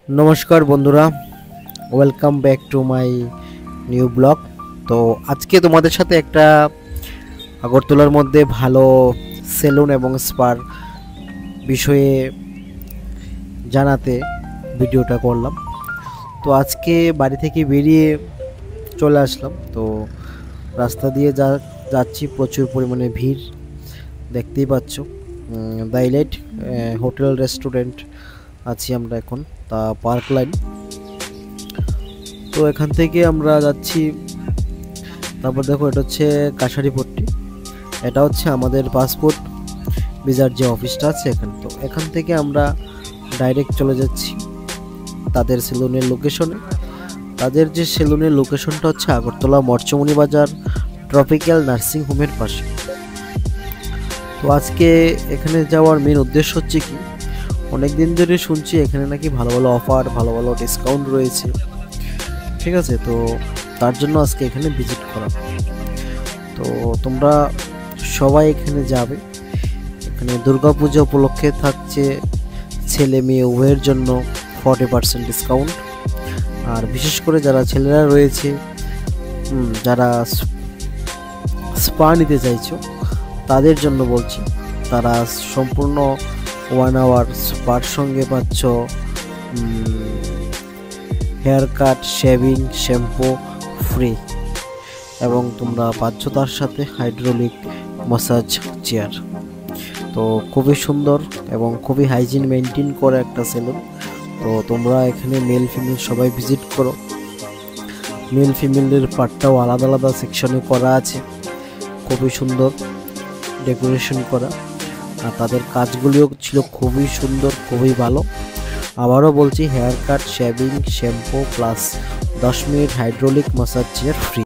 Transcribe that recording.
নমস্কার বন্ধুরা, welcome back to my new blog. তো আজকে তোমাদের সাথে একটা আগরতলার মধ্যে ভালো সেলুন এবং স্পার বিষয়ে জানাতে ভিডিওটা করলাম। তো আজকে বাড়ি থেকে বেরিয়ে চলে আসলাম। তো রাস্তা দিয়ে যাচ্ছি, প্রচুর পরিমাণে ভিড় দেখতেই পাচ্ছ। দ্য ইলাইট হোটেল রেস্টুরেন্ট আছি আমরা এখন, তা পার্ক লাইন। তো এখান থেকে আমরা যাচ্ছি, তারপর দেখো এটা হচ্ছে কাছারিপট্টি, এটা হচ্ছে আমাদের পাসপোর্ট ভিসার যে অফিসটা আছে এখানে। তো এখান থেকে আমরা ডাইরেক্ট চলে যাচ্ছি তাদের সেলুনের লোকেশনে। তাদের যে সেলুনের লোকেশনটা হচ্ছে আগরতলা মৎস্যমণি বাজার ট্রপিক্যাল নার্সিং হোমের পাশে। তো আজকে এখানে যাওয়ার মেন উদ্দেশ্য হচ্ছে কি, অনেক দিন ধরে শুনছি এখানে নাকি ভালো ভালো অফার, ভালো ভালো ডিসকাউন্ট রয়েছে, ঠিক আছে। তো তার জন্য আজকে এখানে ভিজিট করা। তো তোমরা সবাই এখানে যাবে। এখানে দুর্গাপূজা উপলক্ষে থাকছে ছেলে মেয়ে উভয়ের জন্য 40% ডিসকাউন্ট। আর বিশেষ করে যারা ছেলেরা রয়েছে, যারা স্পা নিতে চাইছো তাদের জন্য বলছি, তারা সম্পূর্ণ 1 আওয়ার স্পার সঙ্গে পাচ্ছ haircut, shaving, shampoo free, এবং তোমরা পাচ্ছ তার সাথে হাইড্রোলিক ম্যাসাজ চেয়ার। তো খুবই সুন্দর এবং খুবই হাইজিন মেনটেন করে একটা সেলুন। তো তোমরা এখানে মেল ফিমেল সবাই ভিজিট করো। মেল ফিমেলের পার্টটাও আলাদা আলাদা সেকশনে করা আছে, খুবই সুন্দর ডেকোরেশন করা। আর তাদের কাজগুলিও ছিল খুবই সুন্দর, খুবই ভালো। আবারও বলছি, haircut, shaving, shampoo plus 10 minute hydraulic massage chair free.